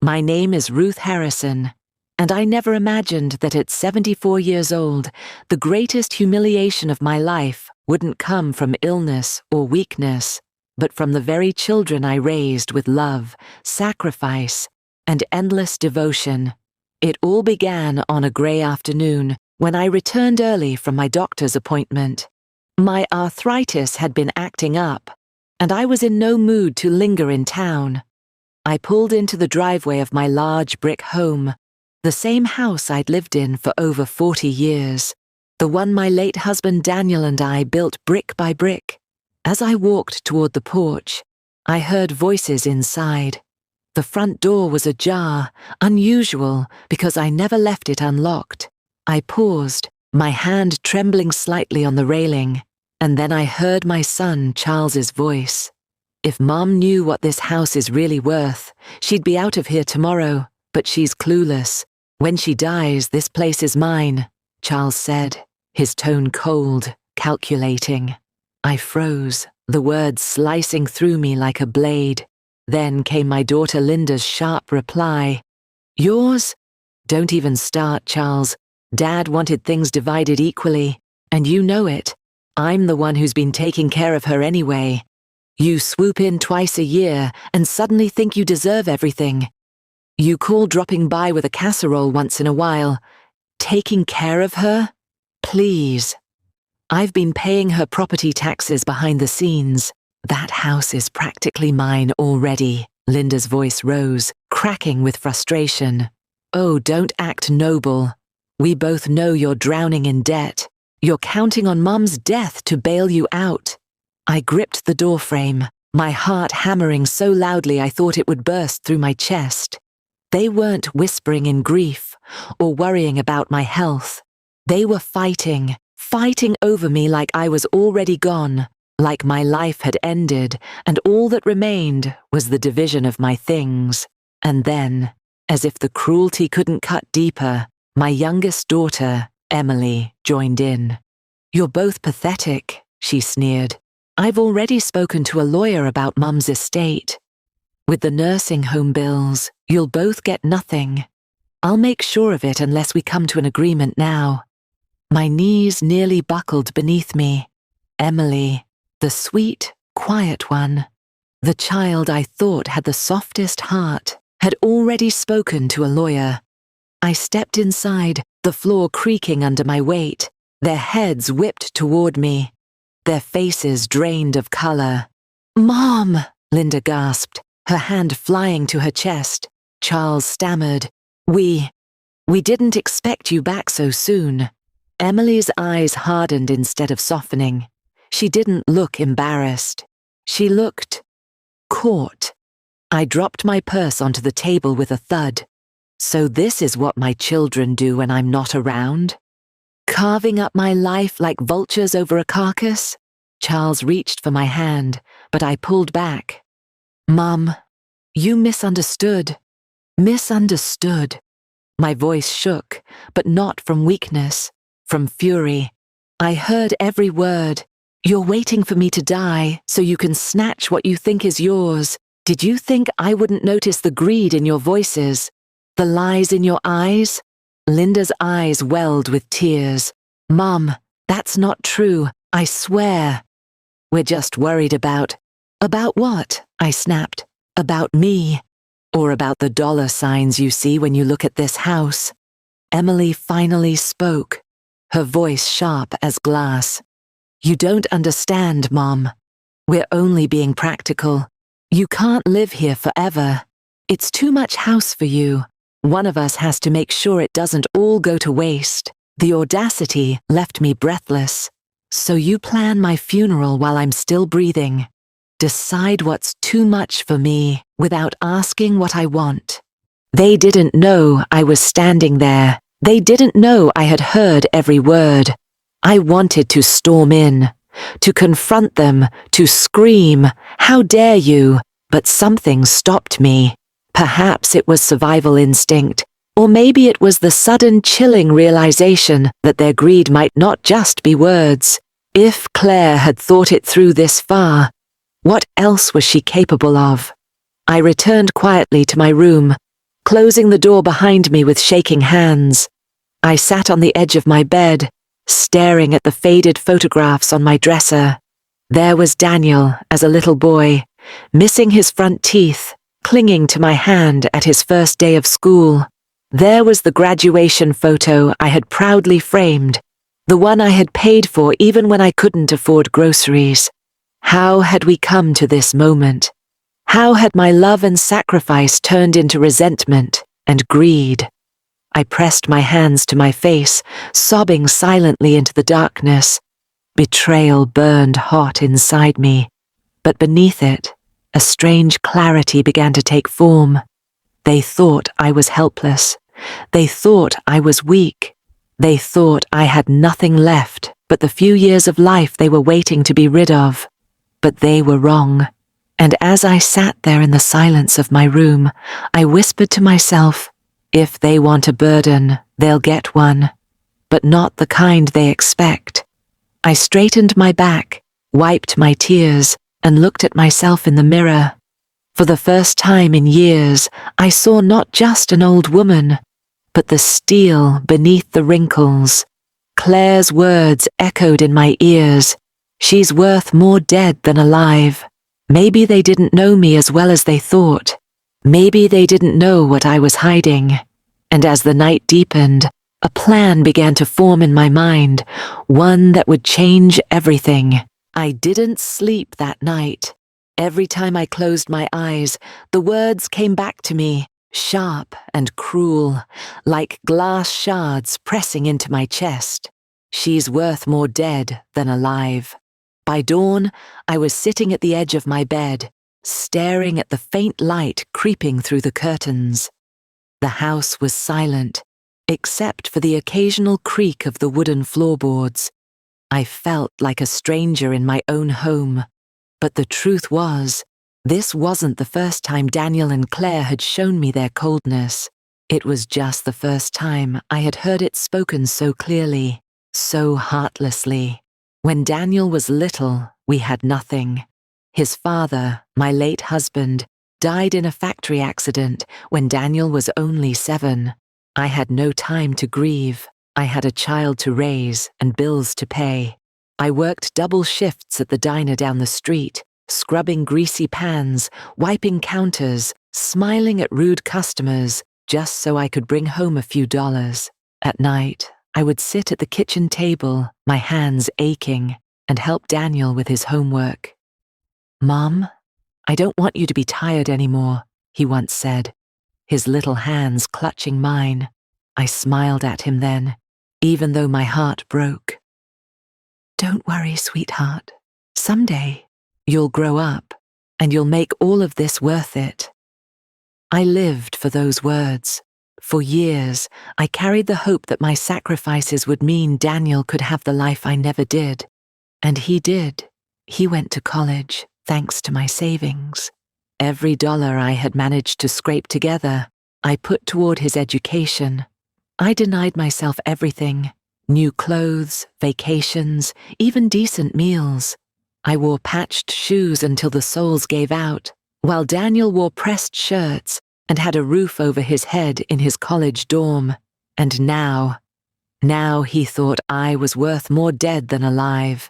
My name is Ruth Harrison, and I never imagined that at 74 years old, the greatest humiliation of my life wouldn't come from illness or weakness, but from the very children I raised with love, sacrifice, and endless devotion. It all began on a grey afternoon when I returned early from my doctor's appointment. My arthritis had been acting up, and I was in no mood to linger in town. I pulled into the driveway of my large brick home, the same house I'd lived in for over 40 years, the one my late husband Daniel and I built brick by brick. As I walked toward the porch, I heard voices inside. The front door was ajar, unusual because I never left it unlocked. I paused, my hand trembling slightly on the railing, and then I heard my son Charles's voice. If Mom knew what this house is really worth, she'd be out of here tomorrow, but she's clueless. When she dies, this place is mine, Charles said, his tone cold, calculating. I froze, the words slicing through me like a blade. Then came my daughter Linda's sharp reply. Yours? Don't even start, Charles. Dad wanted things divided equally, and you know it. I'm the one who's been taking care of her anyway. You swoop in twice a year and suddenly think you deserve everything. You call dropping by with a casserole once in a while. Taking care of her? Please. I've been paying her property taxes behind the scenes. That house is practically mine already. Linda's voice rose, cracking with frustration. Oh, don't act noble. We both know you're drowning in debt. You're counting on Mum's death to bail you out. I gripped the doorframe, my heart hammering so loudly I thought it would burst through my chest. They weren't whispering in grief or worrying about my health. They were fighting over me like I was already gone, like my life had ended and all that remained was the division of my things. And then, as if the cruelty couldn't cut deeper, my youngest daughter, Emily, joined in. You're both pathetic, she sneered. I've already spoken to a lawyer about Mum's estate. With the nursing home bills, you'll both get nothing. I'll make sure of it unless we come to an agreement now. My knees nearly buckled beneath me. Emily, the sweet, quiet one, the child I thought had the softest heart, had already spoken to a lawyer. I stepped inside, the floor creaking under my weight, their heads whipped toward me, their faces drained of color. Mom, Linda gasped, her hand flying to her chest. Charles stammered, We didn't expect you back so soon. Emily's eyes hardened instead of softening. She didn't look embarrassed. She looked caught. I dropped my purse onto the table with a thud. So this is what my children do when I'm not around? Carving up my life like vultures over a carcass? Charles reached for my hand, but I pulled back. Mum, you misunderstood. Misunderstood. My voice shook, but not from weakness, from fury. I heard every word. You're waiting for me to die so you can snatch what you think is yours. Did you think I wouldn't notice the greed in your voices? The lies in your eyes? Linda's eyes welled with tears. Mum, that's not true, I swear. We're just worried about what? I snapped. About me. Or about the dollar signs you see when you look at this house. Emily finally spoke, her voice sharp as glass. You don't understand, Mom. We're only being practical. You can't live here forever. It's too much house for you. One of us has to make sure it doesn't all go to waste. The audacity left me breathless. So you plan my funeral while I'm still breathing. Decide what's too much for me without asking what I want. They didn't know I was standing there. They didn't know I had heard every word. I wanted to storm in, to confront them, to scream, "How dare you?" But something stopped me. Perhaps it was survival instinct, or maybe it was the sudden chilling realization that their greed might not just be words. If Claire had thought it through this far, what else was she capable of? I returned quietly to my room, closing the door behind me with shaking hands. I sat on the edge of my bed, staring at the faded photographs on my dresser. There was Daniel as a little boy, missing his front teeth, clinging to my hand at his first day of school. There was the graduation photo I had proudly framed, the one I had paid for even when I couldn't afford groceries. How had we come to this moment? How had my love and sacrifice turned into resentment and greed? I pressed my hands to my face, sobbing silently into the darkness. Betrayal burned hot inside me, but beneath it, a strange clarity began to take form. They thought I was helpless. They thought I was weak. They thought I had nothing left but the few years of life they were waiting to be rid of. But they were wrong. And as I sat there in the silence of my room, I whispered to myself, if they want a burden, they'll get one, but not the kind they expect. I straightened my back, wiped my tears, and looked at myself in the mirror. For the first time in years, I saw not just an old woman, but the steel beneath the wrinkles. Claire's words echoed in my ears. She's worth more dead than alive. Maybe they didn't know me as well as they thought. Maybe they didn't know what I was hiding. And as the night deepened, a plan began to form in my mind, one that would change everything. I didn't sleep that night. Every time I closed my eyes, the words came back to me, sharp and cruel, like glass shards pressing into my chest. She's worth more dead than alive. By dawn, I was sitting at the edge of my bed, staring at the faint light creeping through the curtains. The house was silent, except for the occasional creak of the wooden floorboards. I felt like a stranger in my own home. But the truth was, this wasn't the first time Daniel and Claire had shown me their coldness. It was just the first time I had heard it spoken so clearly, so heartlessly. When Daniel was little, we had nothing. His father, my late husband, died in a factory accident when Daniel was only 7. I had no time to grieve. I had a child to raise and bills to pay. I worked double shifts at the diner down the street, scrubbing greasy pans, wiping counters, smiling at rude customers, just so I could bring home a few dollars. At night, I would sit at the kitchen table, my hands aching, and help Daniel with his homework. "Mom, I don't want you to be tired anymore," he once said, his little hands clutching mine. I smiled at him then, even though my heart broke. "Don't worry, sweetheart. Someday, you'll grow up, and you'll make all of this worth it." I lived for those words. For years, I carried the hope that my sacrifices would mean Daniel could have the life I never did. And he did. He went to college, thanks to my savings. Every dollar I had managed to scrape together, I put toward his education. I denied myself everything: new clothes, vacations, even decent meals. I wore patched shoes until the soles gave out, while Daniel wore pressed shirts and had a roof over his head in his college dorm. And now he thought I was worth more dead than alive.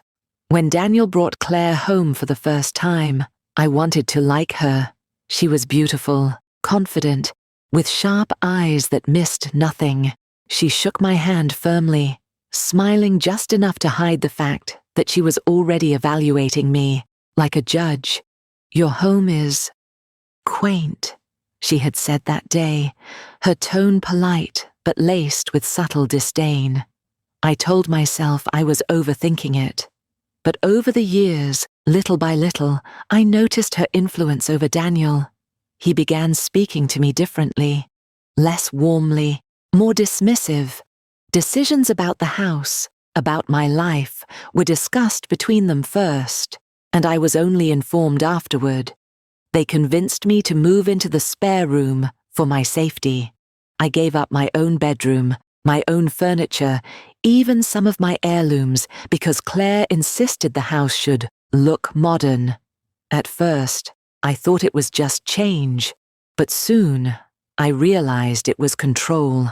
When Daniel brought Claire home for the first time, I wanted to like her. She was beautiful, confident, with sharp eyes that missed nothing. She shook my hand firmly, smiling just enough to hide the fact that she was already evaluating me, like a judge. "Your home is quaint," she had said that day, her tone polite but laced with subtle disdain. I told myself I was overthinking it. But over the years, little by little, I noticed her influence over Daniel. He began speaking to me differently, less warmly, more dismissive. Decisions about the house, about my life, were discussed between them first, and I was only informed afterward. They convinced me to move into the spare room for my safety. I gave up my own bedroom, my own furniture, even some of my heirlooms, because Claire insisted the house should look modern. At first, I thought it was just change, but soon I realized it was control.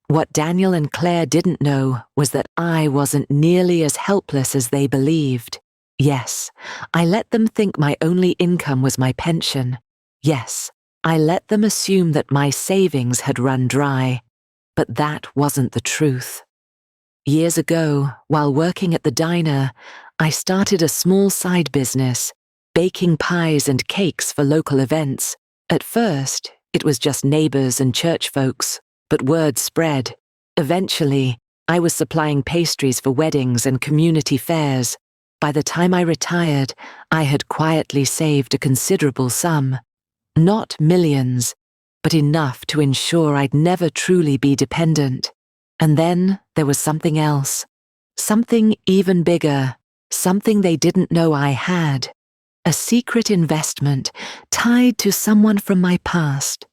What Daniel and Claire didn't know was that I wasn't nearly as helpless as they believed. Yes, I let them think my only income was my pension. Yes, I let them assume that my savings had run dry. But that wasn't the truth. Years ago, while working at the diner, I started a small side business, baking pies and cakes for local events. At first, it was just neighbors and church folks, but word spread. Eventually, I was supplying pastries for weddings and community fairs. By the time I retired, I had quietly saved a considerable sum. Not millions, but enough to ensure I'd never truly be dependent. And then there was something else. Something even bigger. Something they didn't know I had. A secret investment tied to someone from my past.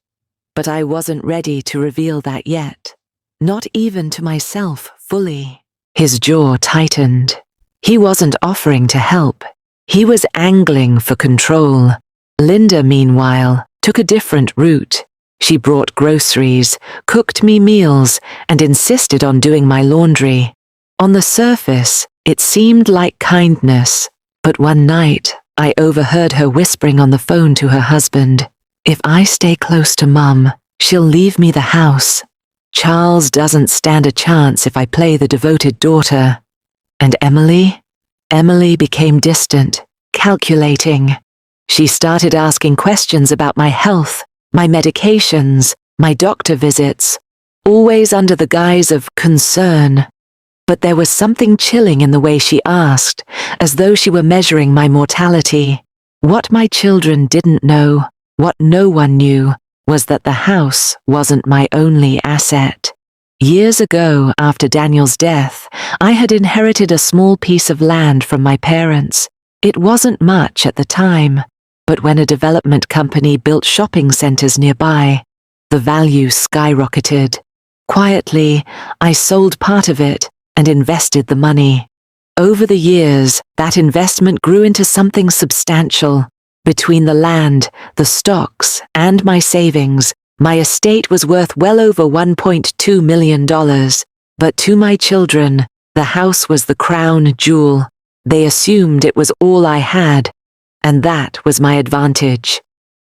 But I wasn't ready to reveal that yet. Not even to myself fully. His jaw tightened. He wasn't offering to help. He was angling for control. Linda, meanwhile, took a different route. She brought groceries, cooked me meals, and insisted on doing my laundry. On the surface, it seemed like kindness, but one night, I overheard her whispering on the phone to her husband, "If I stay close to Mum, she'll leave me the house. Charles doesn't stand a chance if I play the devoted daughter." And Emily? Emily became distant, calculating. She started asking questions about my health, my medications, my doctor visits, always under the guise of concern. But there was something chilling in the way she asked, as though she were measuring my mortality. What my children didn't know, what no one knew, was that the house wasn't my only asset. Years ago, after Daniel's death, I had inherited a small piece of land from my parents. It wasn't much at the time, but when a development company built shopping centers nearby, the value skyrocketed. Quietly, I sold part of it and invested the money. Over the years, that investment grew into something substantial. Between the land, the stocks, and my savings, my estate was worth well over $1.2 million. But to my children, the house was the crown jewel. They assumed it was all I had, and that was my advantage.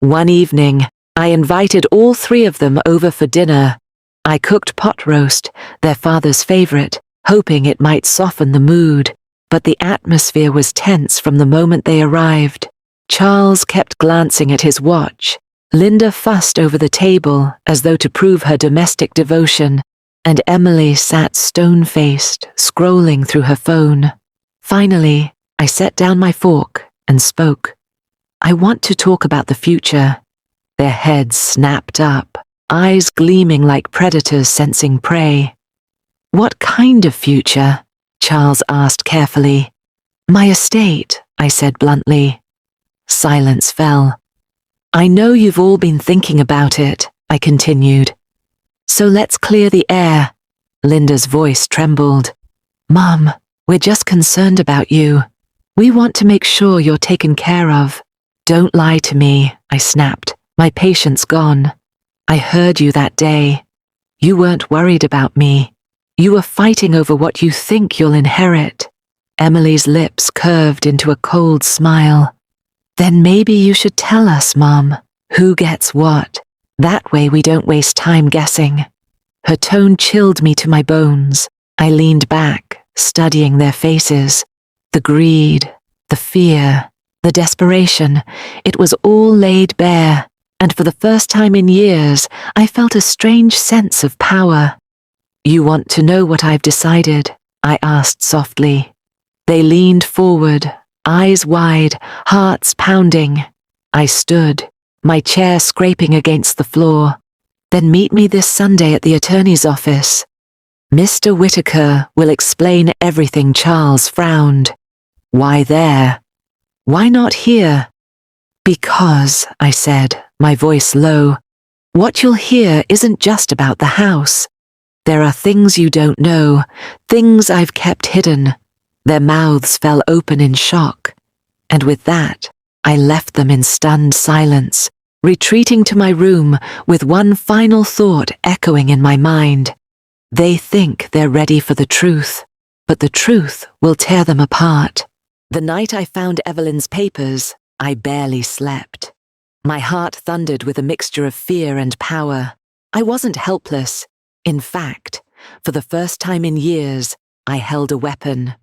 One evening, I invited all three of them over for dinner. I cooked pot roast, their father's favorite, hoping it might soften the mood, but the atmosphere was tense from the moment they arrived. Charles kept glancing at his watch. Linda fussed over the table as though to prove her domestic devotion, and Emily sat stone-faced, scrolling through her phone. Finally, I set down my fork and spoke. "I want to talk about the future." Their heads snapped up, eyes gleaming like predators sensing prey. "What kind of future?" Charles asked carefully. "My estate," I said bluntly. Silence fell. "I know you've all been thinking about it," I continued. "So let's clear the air." Linda's voice trembled. "Mum, we're just concerned about you. We want to make sure you're taken care of." "Don't lie to me," I snapped, my patience gone. "I heard you that day. You weren't worried about me. You were fighting over what you think you'll inherit." Emily's lips curved into a cold smile. "Then maybe you should tell us, Mum, who gets what. That way we don't waste time guessing." Her tone chilled me to my bones. I leaned back, studying their faces. The greed, the fear, the desperation, it was all laid bare, and for the first time in years, I felt a strange sense of power. "You want to know what I've decided?" I asked softly. They leaned forward, eyes wide, hearts pounding. I stood, my chair scraping against the floor. "Then meet me this Sunday at the attorney's office. Mr. Whitaker will explain everything." Charles frowned. "Why there? Why not here?" "Because," I said, my voice low, "what you'll hear isn't just about the house. There are things you don't know, things I've kept hidden." Their mouths fell open in shock, and with that, I left them in stunned silence, retreating to my room with one final thought echoing in my mind. They think they're ready for the truth, but the truth will tear them apart. The night I found Evelyn's papers, I barely slept. My heart thundered with a mixture of fear and power. I wasn't helpless. In fact, for the first time in years, I held a weapon.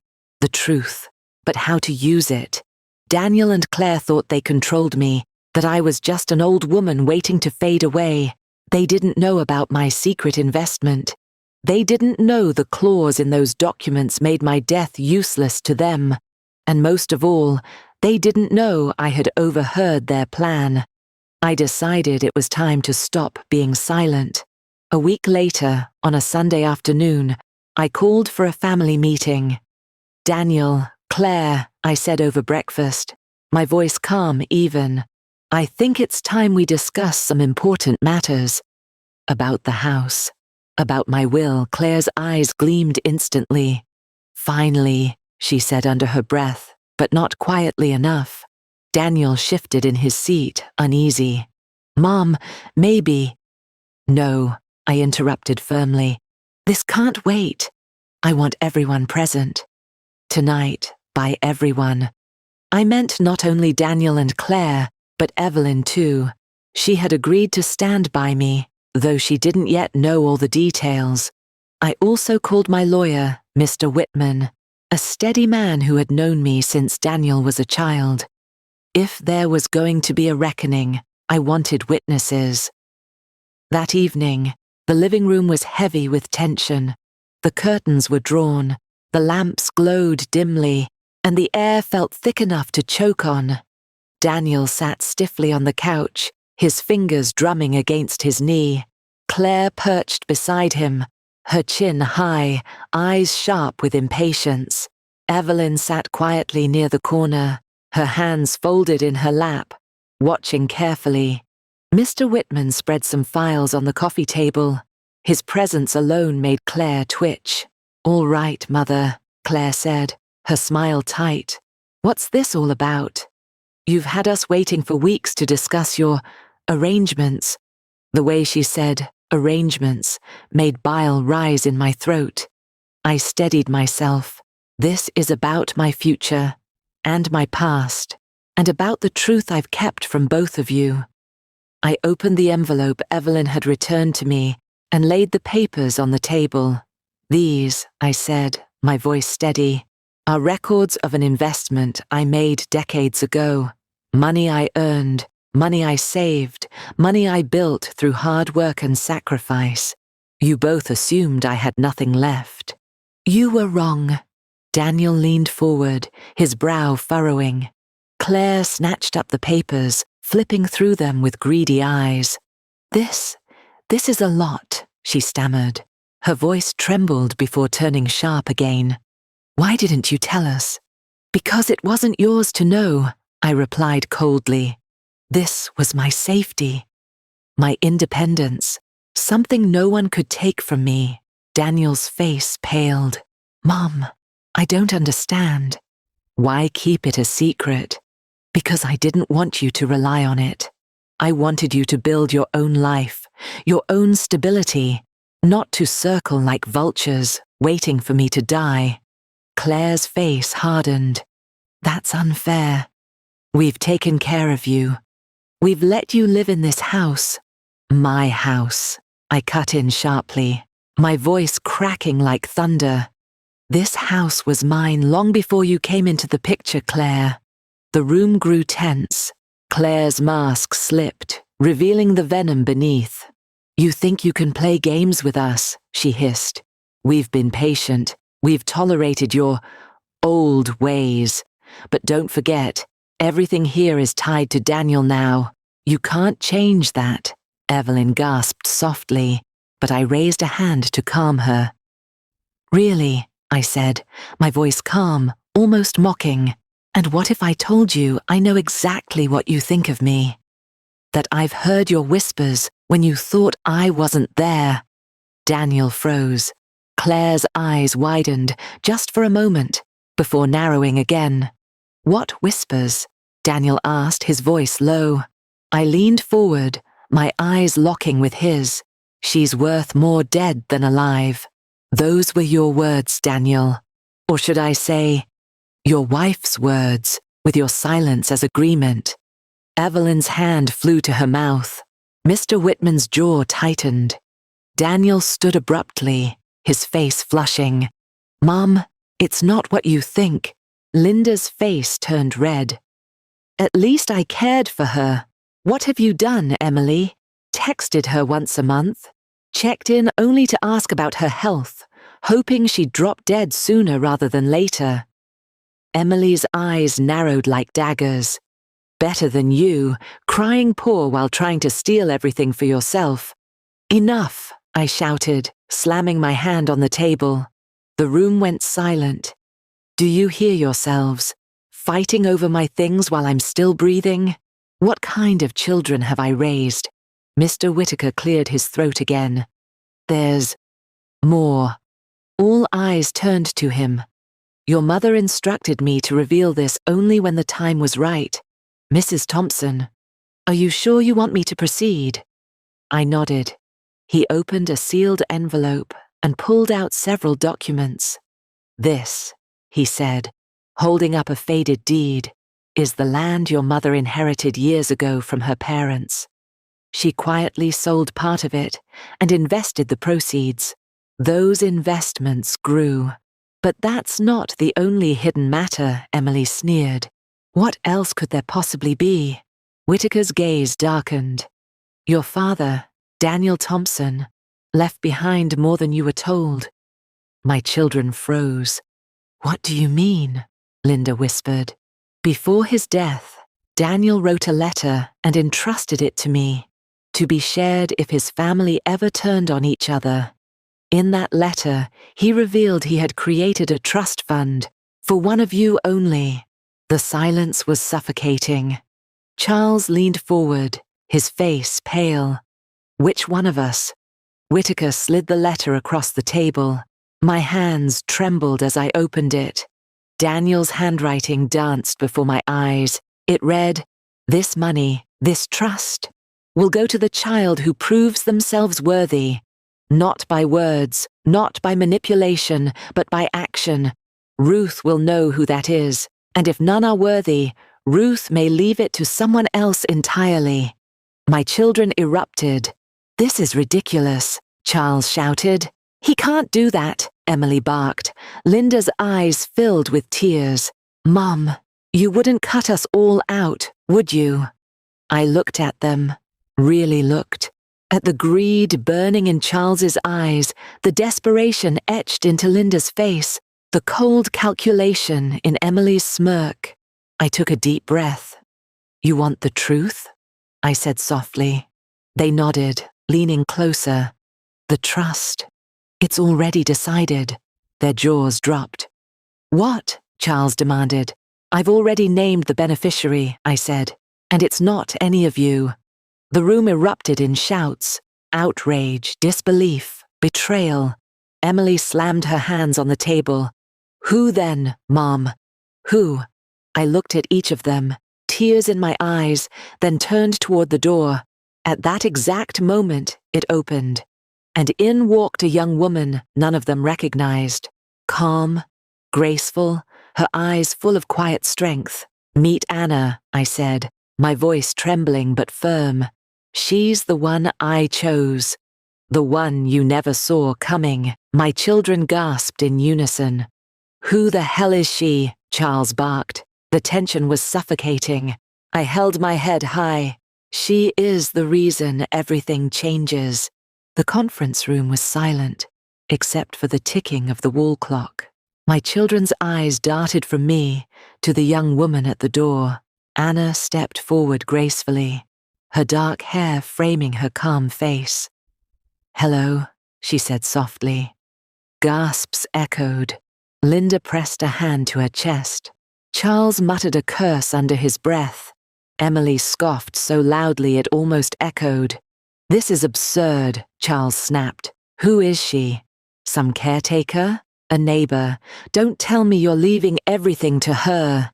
The truth. But how to use it? Daniel and Claire thought they controlled me, that I was just an old woman waiting to fade away. They didn't know about my secret investment. They didn't know the clause in those documents made my death useless to them. And most of all, they didn't know I had overheard their plan. I decided it was time to stop being silent. A week later, on a Sunday afternoon, I called for a family meeting. Daniel, Claire, I said over breakfast, my voice calm, even. I think it's time we discuss some important matters. About the house. About my will. Claire's eyes gleamed instantly. Finally, she said under her breath, but not quietly enough. Daniel shifted in his seat, uneasy. Mom, maybe. No, I interrupted firmly. This can't wait. I want everyone present. Tonight, by everyone. I meant not only Daniel and Claire, but Evelyn too. She had agreed to stand by me, though she didn't yet know all the details. I also called my lawyer, Mr. Whitman, a steady man who had known me since Daniel was a child. If there was going to be a reckoning, I wanted witnesses. That evening, the living room was heavy with tension. The curtains were drawn, the lamps glowed dimly, and the air felt thick enough to choke on. Daniel sat stiffly on the couch, his fingers drumming against his knee. Claire perched beside him, her chin high, eyes sharp with impatience. Evelyn sat quietly near the corner, her hands folded in her lap, watching carefully. Mr. Whitman spread some files on the coffee table. His presence alone made Claire twitch. All right, Mother, Claire said, her smile tight. What's this all about? You've had us waiting for weeks to discuss your arrangements. The way she said arrangements made bile rise in my throat. I steadied myself. This is about my future and my past, and about the truth I've kept from both of you. I opened the envelope Evelyn had returned to me and laid the papers on the table. These, I said, my voice steady, are records of an investment I made decades ago. Money I earned, money I saved, money I built through hard work and sacrifice. You both assumed I had nothing left. You were wrong. Daniel leaned forward, his brow furrowing. Claire snatched up the papers, flipping through them with greedy eyes. This is a lot, she stammered. Her voice trembled before turning sharp again. Why didn't you tell us? Because it wasn't yours to know, I replied coldly. This was my safety, my independence, something no one could take from me. Daniel's face paled. Mom, I don't understand. Why keep it a secret? Because I didn't want you to rely on it. I wanted you to build your own life, your own stability, not to circle like vultures, waiting for me to die. Claire's face hardened. That's unfair. We've taken care of you. We've let you live in this house. My house. I cut in sharply, my voice cracking like thunder. This house was mine long before you came into the picture, Claire. The room grew tense. Claire's mask slipped, revealing the venom beneath. You think you can play games with us, she hissed. We've been patient. We've tolerated your old ways. But don't forget, everything here is tied to Daniel now. You can't change that. Evelyn gasped softly, but I raised a hand to calm her. Really, I said, my voice calm, almost mocking. And what if I told you I know exactly what you think of me? That I've heard your whispers when you thought I wasn't there. Daniel froze. Claire's eyes widened just for a moment, before narrowing again. What whispers? Daniel asked, his voice low. I leaned forward, my eyes locking with his. She's worth more dead than alive. Those were your words, Daniel. Or should I say, your wife's words, with your silence as agreement. Evelyn's hand flew to her mouth. Mr. Whitman's jaw tightened. Daniel stood abruptly, his face flushing. Mom, it's not what you think. Linda's face turned red. At least I cared for her. What have you done, Emily? Texted her once a month. Checked in only to ask about her health, hoping she'd drop dead sooner rather than later. Emily's eyes narrowed like daggers. Better than you, crying poor while trying to steal everything for yourself. Enough, I shouted, slamming my hand on the table. The room went silent. Do you hear yourselves? Fighting over my things while I'm still breathing? What kind of children have I raised? Mr. Whittaker cleared his throat again. There's more. All eyes turned to him. Your mother instructed me to reveal this only when the time was right. Mrs. Thompson, are you sure you want me to proceed? I nodded. He opened a sealed envelope and pulled out several documents. This, he said, holding up a faded deed, is the land your mother inherited years ago from her parents. She quietly sold part of it and invested the proceeds. Those investments grew. But that's not the only hidden matter, Emily sneered. What else could there possibly be? Whittaker's gaze darkened. Your father, Daniel Thompson, left behind more than you were told. My children froze. What do you mean? Linda whispered. Before his death, Daniel wrote a letter and entrusted it to me, to be shared if his family ever turned on each other. In that letter, he revealed he had created a trust fund for one of you only. The silence was suffocating. Charles leaned forward, his face pale. Which one of us? Whittaker slid the letter across the table. My hands trembled as I opened it. Daniel's handwriting danced before my eyes. It read, "This money, this trust, will go to the child who proves themselves worthy. Not by words, not by manipulation, but by action. Ruth will know who that is, and if none are worthy, Ruth may leave it to someone else entirely." My children erupted. This is ridiculous, Charles shouted. He can't do that, Emily barked. Linda's eyes filled with tears. Mom, you wouldn't cut us all out, would you? I looked at them, really looked. At the greed burning in Charles's eyes, the desperation etched into Linda's face, the cold calculation in Emily's smirk. I took a deep breath. You want the truth? I said softly. They nodded, leaning closer. The trust. It's already decided. Their jaws dropped. What? Charles demanded. I've already named the beneficiary, I said, and it's not any of you. The room erupted in shouts, outrage, disbelief, betrayal. Emily slammed her hands on the table. Who then, Mom? Who? I looked at each of them, tears in my eyes, then turned toward the door. At that exact moment, it opened, and in walked a young woman none of them recognized. Calm, graceful, her eyes full of quiet strength. Meet Anna, I said, my voice trembling but firm. She's the one I chose. The one you never saw coming. My children gasped in unison. Who the hell is she? Charles barked. The tension was suffocating. I held my head high. She is the reason everything changes. The conference room was silent, except for the ticking of the wall clock. My children's eyes darted from me to the young woman at the door. Anna stepped forward gracefully, her dark hair framing her calm face. Hello, she said softly. Gasps echoed. Linda pressed a hand to her chest. Charles muttered a curse under his breath. Emily scoffed so loudly it almost echoed. This is absurd, Charles snapped. Who is she? Some caretaker? A neighbor? Don't tell me you're leaving everything to her.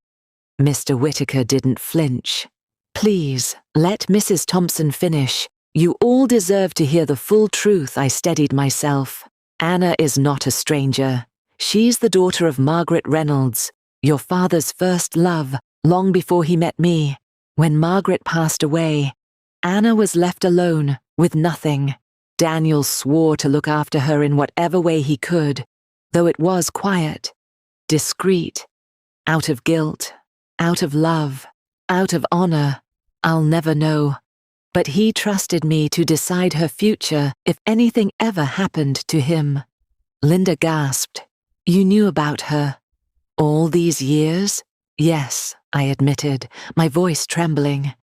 Mr. Whittaker didn't flinch. Please, let Mrs. Thompson finish. You all deserve to hear the full truth, I steadied myself. Anna is not a stranger. She's the daughter of Margaret Reynolds, your father's first love, long before he met me. When Margaret passed away, Anna was left alone, with nothing. Daniel swore to look after her in whatever way he could, though it was quiet, discreet, out of guilt, out of love, out of honor. I'll never know. But he trusted me to decide her future if anything ever happened to him. Linda gasped. You knew about her? All these years? Yes, I admitted, my voice trembling.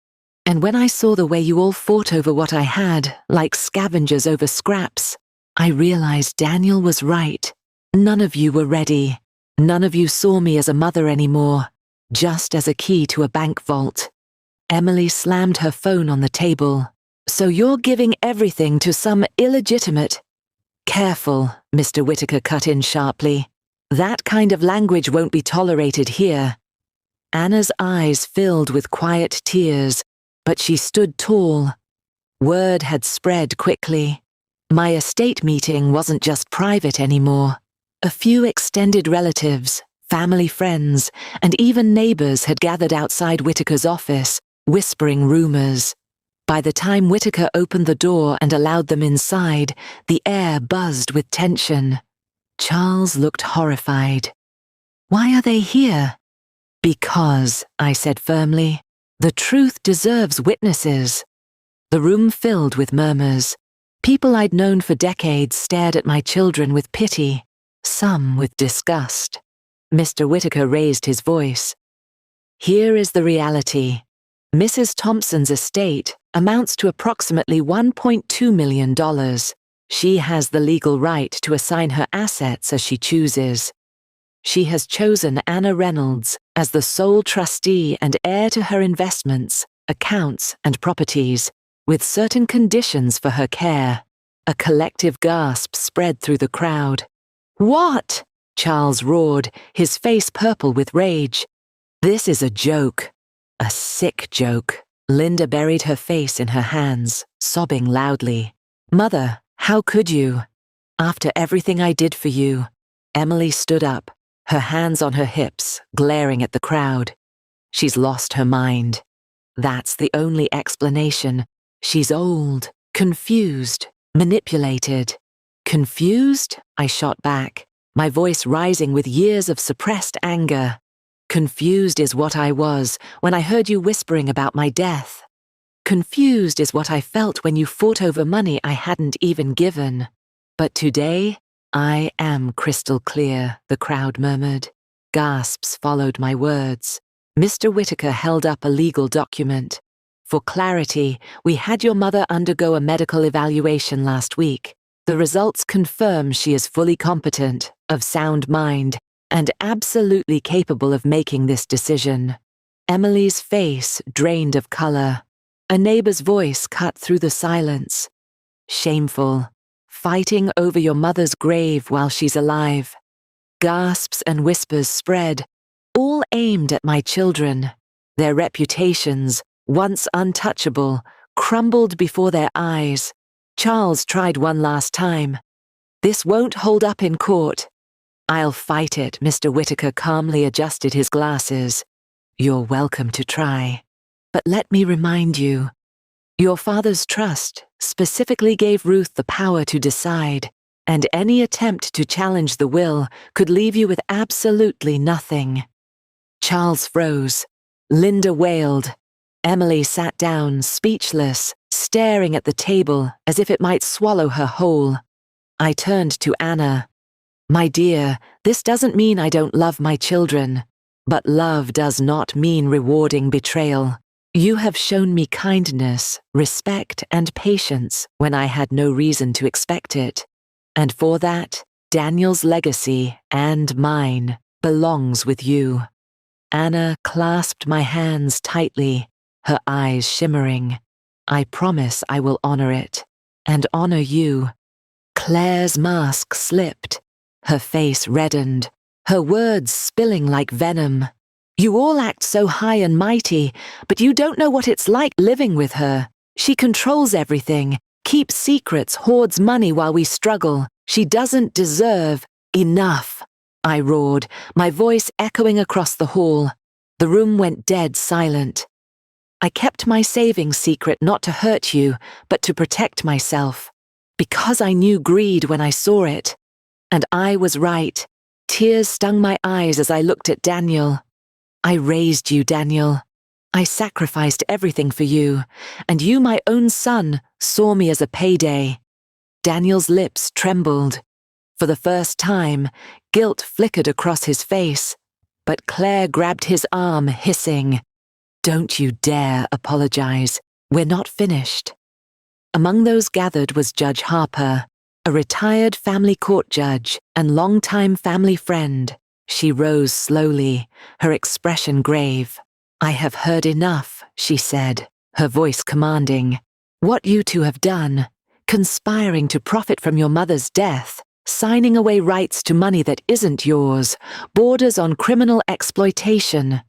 And when I saw the way you all fought over what I had, like scavengers over scraps, I realized Daniel was right. None of you were ready. None of you saw me as a mother anymore, just as a key to a bank vault. Emily slammed her phone on the table. So you're giving everything to some illegitimate... Careful, Mr. Whittaker cut in sharply. That kind of language won't be tolerated here. Anna's eyes filled with quiet tears, but she stood tall. Word had spread quickly. My estate meeting wasn't just private anymore. A few extended relatives, family friends, and even neighbors had gathered outside Whittaker's office, whispering rumors. By the time Whittaker opened the door and allowed them inside, the air buzzed with tension. Charles looked horrified. Why are they here? Because, I said firmly, the truth deserves witnesses. The room filled with murmurs. People I'd known for decades stared at my children with pity, some with disgust. Mr. Whittaker raised his voice. Here is the reality. Mrs. Thompson's estate amounts to approximately $1.2 million. She has the legal right to assign her assets as she chooses. She has chosen Anna Reynolds as the sole trustee and heir to her investments, accounts, and properties, with certain conditions for her care. A collective gasp spread through the crowd. What? Charles roared, his face purple with rage. This is a joke. A sick joke. Linda buried her face in her hands, sobbing loudly. Mother, how could you? After everything I did for you. Emily stood up, her hands on her hips, glaring at the crowd. She's lost her mind. That's the only explanation. She's old, confused, manipulated. Confused? I shot back, my voice rising with years of suppressed anger. Confused is what I was when I heard you whispering about my death. Confused is what I felt when you fought over money I hadn't even given. But today, I am crystal clear, the crowd murmured. Gasps followed my words. Mr. Whittaker held up a legal document. For clarity, we had your mother undergo a medical evaluation last week. The results confirm she is fully competent, of sound mind, and absolutely capable of making this decision. Emily's face drained of color. A neighbor's voice cut through the silence. Shameful. Fighting over your mother's grave while she's alive. Gasps and whispers spread, all aimed at my children. Their reputations, once untouchable, crumbled before their eyes. Charles tried one last time. This won't hold up in court. I'll fight it, Mr. Whittaker calmly adjusted his glasses. You're welcome to try. But let me remind you, your father's trust specifically gave Ruth the power to decide, and any attempt to challenge the will could leave you with absolutely nothing. Charles froze. Linda wailed. Emily sat down, speechless, staring at the table as if it might swallow her whole. I turned to Anna. My dear, this doesn't mean I don't love my children, but love does not mean rewarding betrayal. You have shown me kindness, respect, and patience when I had no reason to expect it. And for that, Daniel's legacy, and mine, belongs with you. Anna clasped my hands tightly, her eyes shimmering. I promise I will honor it, and honor you. Claire's mask slipped. Her face reddened, her words spilling like venom. You all act so high and mighty, but you don't know what it's like living with her. She controls everything, keeps secrets, hoards money while we struggle. She doesn't deserve enough, I roared, my voice echoing across the hall. The room went dead silent. I kept my savings secret not to hurt you, but to protect myself. Because I knew greed when I saw it. And I was right. Tears stung my eyes as I looked at Daniel. I raised you, Daniel. I sacrificed everything for you, and you, my own son, saw me as a payday. Daniel's lips trembled. For the first time, guilt flickered across his face, but Claire grabbed his arm, hissing, "Don't you dare apologize. We're not finished." Among those gathered was Judge Harper, a retired family court judge and longtime family friend. She rose slowly, her expression grave. "I have heard enough," she said, her voice commanding. "What you two have done, conspiring to profit from your mother's death, signing away rights to money that isn't yours, borders on criminal exploitation."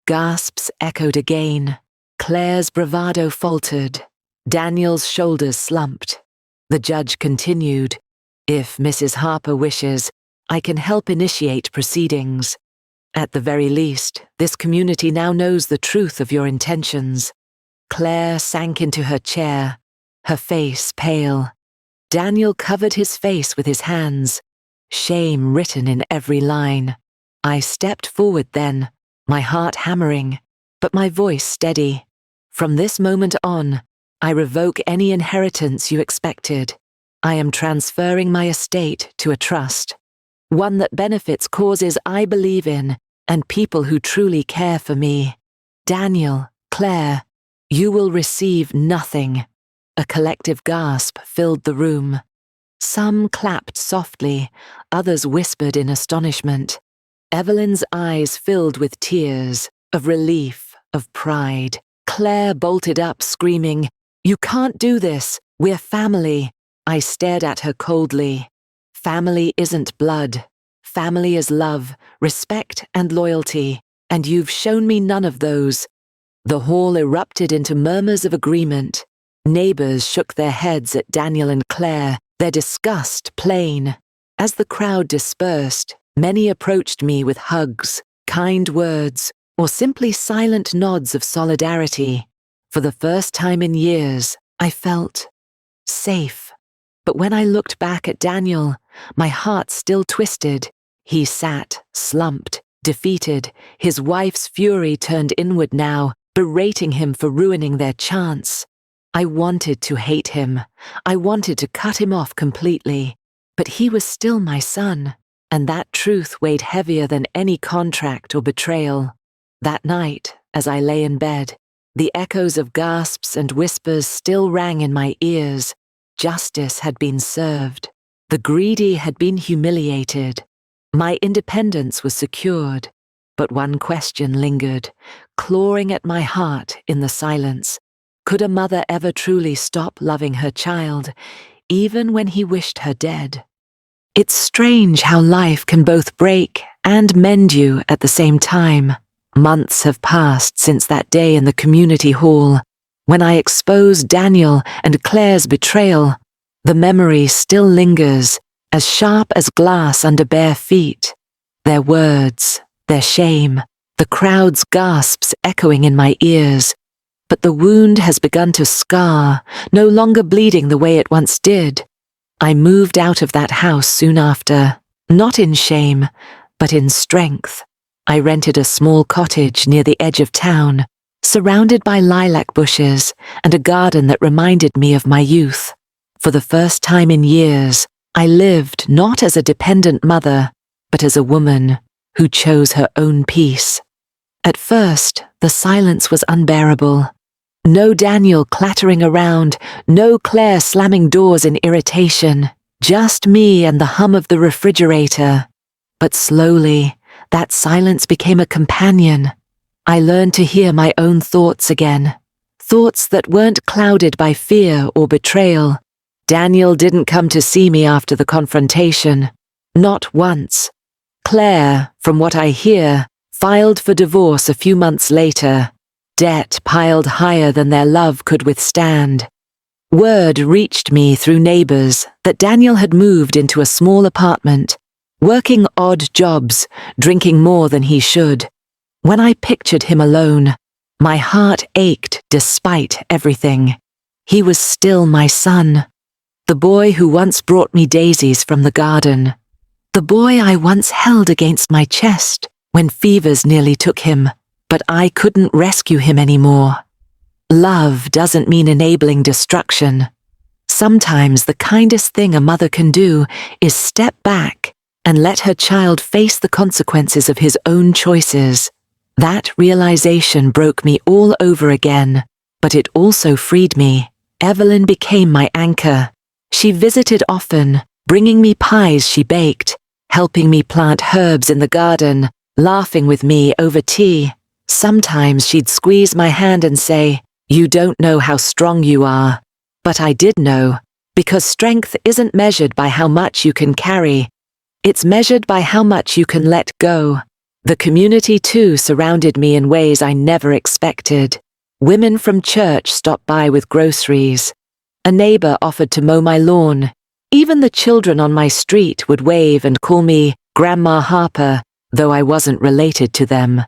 Gasps echoed again. Claire's bravado faltered. Daniel's shoulders slumped. The judge continued, "If Mrs. Harper wishes, I can help initiate proceedings. At the very least, this community now knows the truth of your intentions." Claire sank into her chair, her face pale. Daniel covered his face with his hands, shame written in every line. I stepped forward then, my heart hammering, but my voice steady. "From this moment on, I revoke any inheritance you expected. I am transferring my estate to a trust, one that benefits causes I believe in and people who truly care for me. Daniel, Claire, you will receive nothing." A collective gasp filled the room. Some clapped softly, others whispered in astonishment. Evelyn's eyes filled with tears, of relief, of pride. Claire bolted up, screaming, "You can't do this, we're family." I stared at her coldly. Family isn't blood. Family is love, respect, and loyalty, and you've shown me none of those. The hall erupted into murmurs of agreement. Neighbors shook their heads at Daniel and Claire, their disgust plain. As the crowd dispersed, many approached me with hugs, kind words, or simply silent nods of solidarity. For the first time in years, I felt safe. But when I looked back at Daniel, my heart still twisted. He sat, slumped, defeated, his wife's fury turned inward now, berating him for ruining their chance. I wanted to hate him. I wanted to cut him off completely. But he was still my son, and that truth weighed heavier than any contract or betrayal. That night, as I lay in bed, the echoes of gasps and whispers still rang in my ears. Justice had been served. The greedy had been humiliated. My independence was secured, but one question lingered, clawing at my heart in the silence. Could a mother ever truly stop loving her child, even when he wished her dead? It's strange how life can both break and mend you at the same time. Months have passed since that day in the community hall, when I exposed Daniel and Claire's betrayal. The memory still lingers, as sharp as glass under bare feet. Their words, their shame, the crowd's gasps echoing in my ears. But the wound has begun to scar, no longer bleeding the way it once did. I moved out of that house soon after, not in shame, but in strength. I rented a small cottage near the edge of town, surrounded by lilac bushes and a garden that reminded me of my youth. For the first time in years, I lived not as a dependent mother, but as a woman who chose her own peace. At first, the silence was unbearable. No Daniel clattering around, no Claire slamming doors in irritation, just me and the hum of the refrigerator. But slowly, that silence became a companion. I learned to hear my own thoughts again, thoughts that weren't clouded by fear or betrayal. Daniel didn't come to see me after the confrontation, not once. Claire, from what I hear, filed for divorce a few months later, debt piled higher than their love could withstand. Word reached me through neighbors that Daniel had moved into a small apartment, working odd jobs, drinking more than he should. When I pictured him alone, my heart ached despite everything. He was still my son, the boy who once brought me daisies from the garden, the boy I once held against my chest when fevers nearly took him, but I couldn't rescue him anymore. Love doesn't mean enabling destruction. Sometimes the kindest thing a mother can do is step back and let her child face the consequences of his own choices. That realization broke me all over again, but it also freed me. Evelyn became my anchor. She visited often, bringing me pies she baked, helping me plant herbs in the garden, laughing with me over tea. Sometimes she'd squeeze my hand and say, "You don't know how strong you are." But I did know, because strength isn't measured by how much you can carry. It's measured by how much you can let go. The community too surrounded me in ways I never expected. Women from church stopped by with groceries. A neighbor offered to mow my lawn. Even the children on my street would wave and call me Grandma Harper, though I wasn't related to them.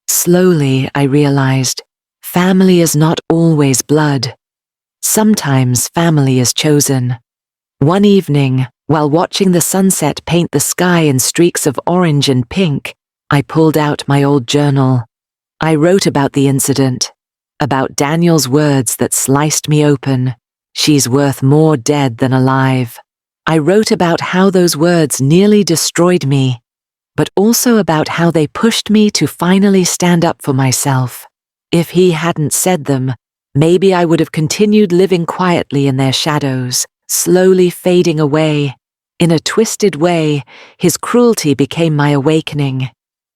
Slowly, I realized, family is not always blood. Sometimes family is chosen. One evening, while watching the sunset paint the sky in streaks of orange and pink, I pulled out my old journal. I wrote about the incident, about Daniel's words that sliced me open. "She's worth more dead than alive." I wrote about how those words nearly destroyed me, but also about how they pushed me to finally stand up for myself. If he hadn't said them, maybe I would have continued living quietly in their shadows, slowly fading away. In a twisted way, his cruelty became my awakening.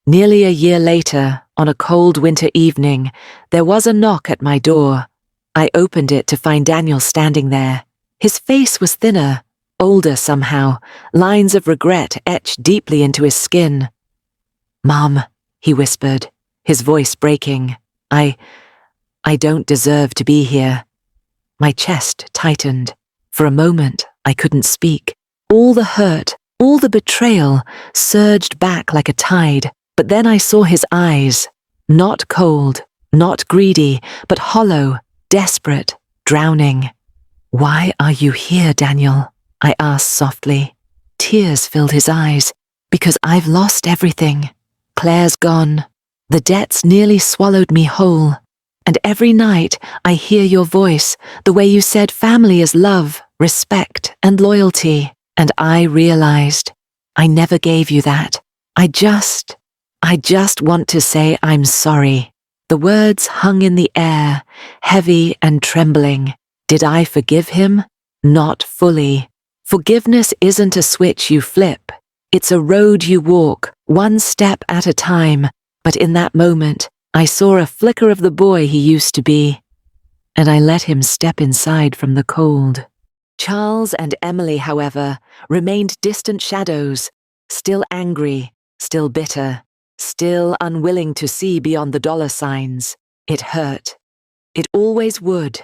Nearly a year later, on a cold winter evening, there was a knock at my door. I opened it to find Daniel standing there. His face was thinner, older somehow, lines of regret etched deeply into his skin. "Mom," he whispered, his voice breaking, I don't deserve to be here." My chest tightened. For a moment, I couldn't speak. All the hurt, all the betrayal surged back like a tide. But then I saw his eyes, not cold, not greedy, but hollow, desperate, drowning. "Why are you here, Daniel?" I asked softly. Tears filled his eyes. "Because I've lost everything. Claire's gone. The debts nearly swallowed me whole. And every night I hear your voice, the way you said family is love, respect, and loyalty. And I realized I never gave you that. I just want to say I'm sorry." The words hung in the air, heavy and trembling. Did I forgive him? Not fully. Forgiveness isn't a switch you flip. It's a road you walk, one step at a time. But in that moment, I saw a flicker of the boy he used to be, and I let him step inside from the cold. Charles and Emily, however, remained distant shadows, still angry, still bitter, still unwilling to see beyond the dollar signs. It hurt. It always would.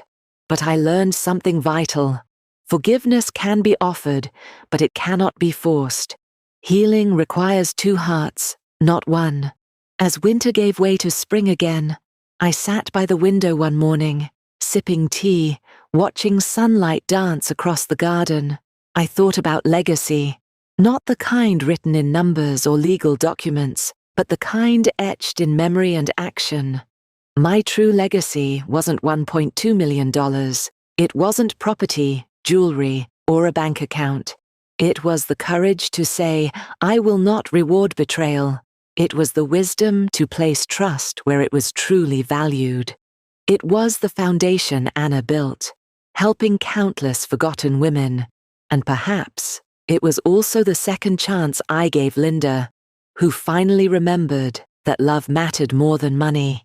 But I learned something vital. Forgiveness can be offered, but it cannot be forced. Healing requires two hearts, not one. As winter gave way to spring again, I sat by the window one morning, sipping tea, watching sunlight dance across the garden. I thought about legacy, not the kind written in numbers or legal documents, but the kind etched in memory and action. My true legacy wasn't $1.2 million. It wasn't property, jewelry, or a bank account. It was the courage to say, "I will not reward betrayal." It was the wisdom to place trust where it was truly valued. It was the foundation Anna built, helping countless forgotten women. And perhaps it was also the second chance I gave Linda, who finally remembered that love mattered more than money.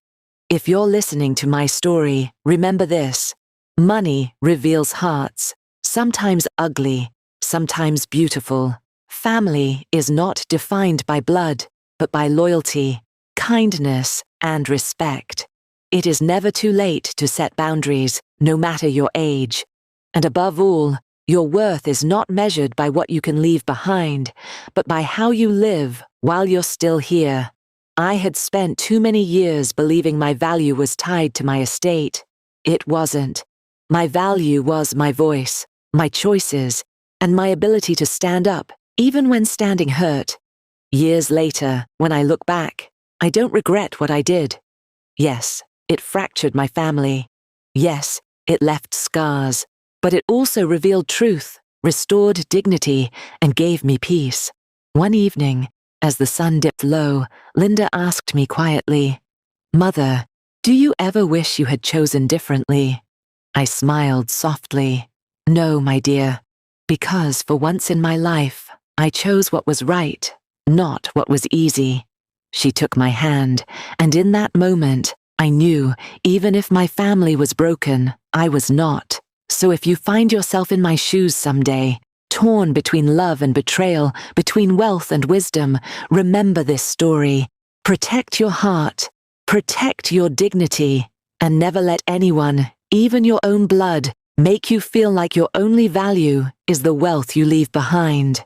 If you're listening to my story, remember this. Money reveals hearts, sometimes ugly, sometimes beautiful. Family is not defined by blood, but by loyalty, kindness and respect. It is never too late to set boundaries, no matter your age. And above all, your worth is not measured by what you can leave behind, but by how you live while you're still here. I had spent too many years believing my value was tied to my estate. It wasn't. My value was my voice, my choices, and my ability to stand up, even when standing hurt. Years later, when I look back, I don't regret what I did. Yes, it fractured my family. Yes, it left scars, but it also revealed truth, restored dignity, and gave me peace. One evening, as the sun dipped low, Linda asked me quietly, "Mother, do you ever wish you had chosen differently?" I smiled softly. "No, my dear, because for once in my life, I chose what was right, not what was easy." She took my hand, and in that moment, I knew, even if my family was broken, I was not. So if you find yourself in my shoes someday, torn between love and betrayal, between wealth and wisdom, remember this story. Protect your heart, protect your dignity, and never let anyone, even your own blood, make you feel like your only value is the wealth you leave behind.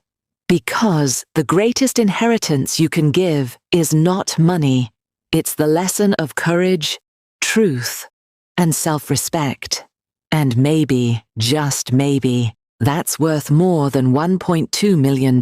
Because the greatest inheritance you can give is not money. It's the lesson of courage, truth, and self-respect. And maybe, just maybe, that's worth more than $1.2 million.